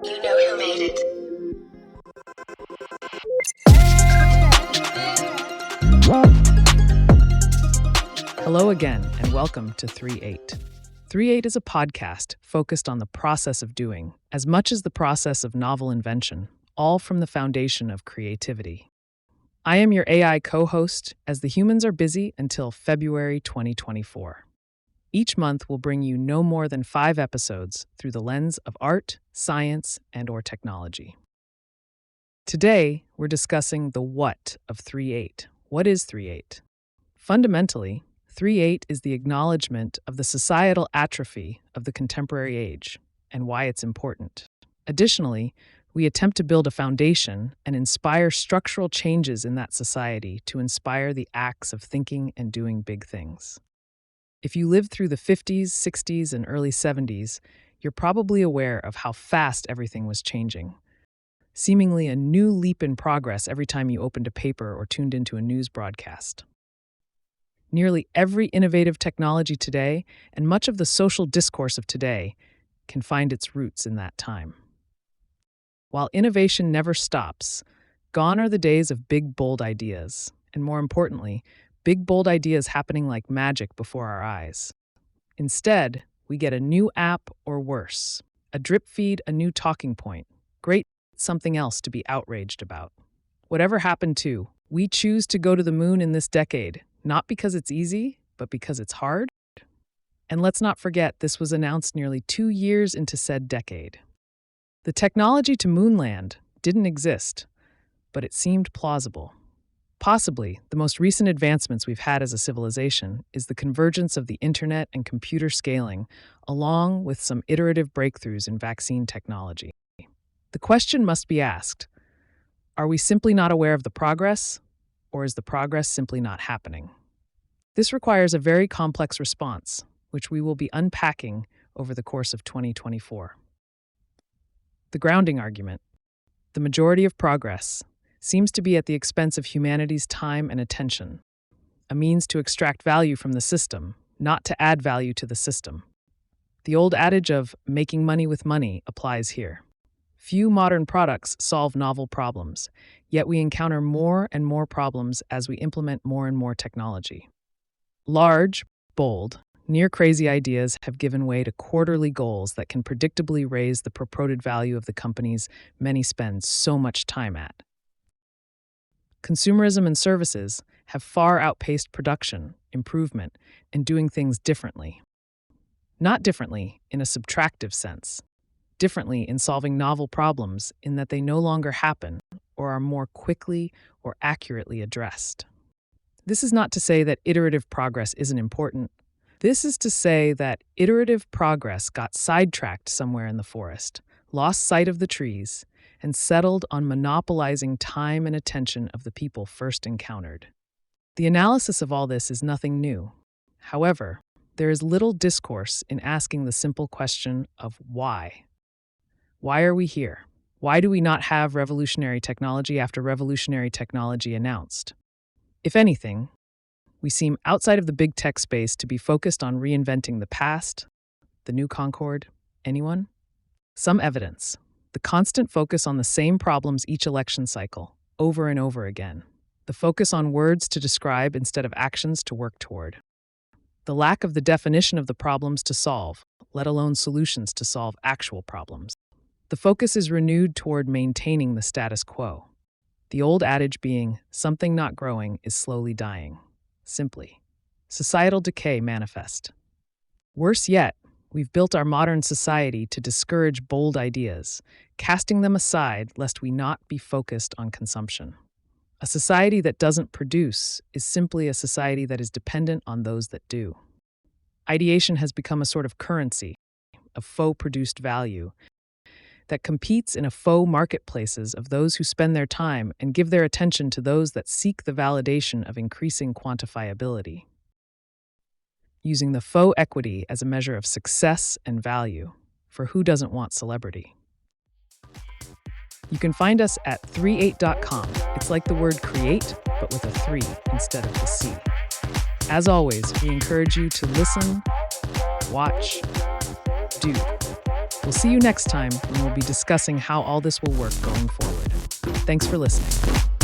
You know who made it. Hello again, and welcome to 3-8. 3-8 is a podcast focused on the process of doing, as much as the process of novel invention, all from the foundation of creativity. I am your AI co-host, as the humans are busy until February 2024. Each month will bring you no more than 5 episodes through the lens of art, science, and/or technology. Today, we're discussing the what of 3-8. What is 3-8? Fundamentally, 3-8 is the acknowledgement of the societal atrophy of the contemporary age and why it's important. Additionally, we attempt to build a foundation and inspire structural changes in that society to inspire the acts of thinking and doing big things. If you lived through the 50s, 60s, and early 70s, you're probably aware of how fast everything was changing. Seemingly a new leap in progress every time you opened a paper or tuned into a news broadcast. Nearly every innovative technology today, and much of the social discourse of today, can find its roots in that time. While innovation never stops, gone are the days of big, bold ideas, and more importantly, big, bold ideas happening like magic before our eyes. Instead, we get a new app or worse, a drip feed, a new talking point, great something else to be outraged about. Whatever happened to, we choose to go to the moon in this decade, not because it's easy, but because it's hard. And let's not forget, this was announced nearly 2 years into said decade. The technology to moonland didn't exist, but it seemed plausible. Possibly, the most recent advancements we've had as a civilization is the convergence of the internet and computer scaling, along with some iterative breakthroughs in vaccine technology. The question must be asked, are we simply not aware of the progress, or is the progress simply not happening? This requires a very complex response, which we will be unpacking over the course of 2024. The grounding argument. The majority of progress seems to be at the expense of humanity's time and attention, a means to extract value from the system, not to add value to the system. The old adage of making money with money applies here. Few modern products solve novel problems, yet we encounter more and more problems as we implement more and more technology. Large, bold, near-crazy ideas have given way to quarterly goals that can predictably raise the purported value of the companies many spend so much time at. Consumerism and services have far outpaced production, improvement, and doing things differently. Not differently in a subtractive sense. Differently in solving novel problems in that they no longer happen or are more quickly or accurately addressed. This is not to say that iterative progress isn't important. This is to say that iterative progress got sidetracked somewhere in the forest, lost sight of the trees, and settled on monopolizing time and attention of the people first encountered. The analysis of all this is nothing new. However, there is little discourse in asking the simple question of why. Why are we here? Why do we not have revolutionary technology after revolutionary technology announced? If anything, we seem outside of the big tech space to be focused on reinventing the past, the new Concorde. Anyone? Some evidence. The constant focus on the same problems each election cycle, over and over again. The focus on words to describe instead of actions to work toward. The lack of the definition of the problems to solve, let alone solutions to solve actual problems. The focus is renewed toward maintaining the status quo. The old adage being, something not growing is slowly dying. Simply, societal decay manifest. Worse yet, we've built our modern society to discourage bold ideas, casting them aside lest we not be focused on consumption. A society that doesn't produce is simply a society that is dependent on those that do. Ideation has become a sort of currency, of faux-produced value, that competes in a faux marketplaces of those who spend their time and give their attention to those that seek the validation of increasing quantifiability. Using the faux equity as a measure of success and value, for who doesn't want celebrity? You can find us at 38.com. It's like the word create, but with a 3 instead of the C. As always, we encourage you to listen, watch, do. We'll see you next time when we'll be discussing how all this will work going forward. Thanks for listening.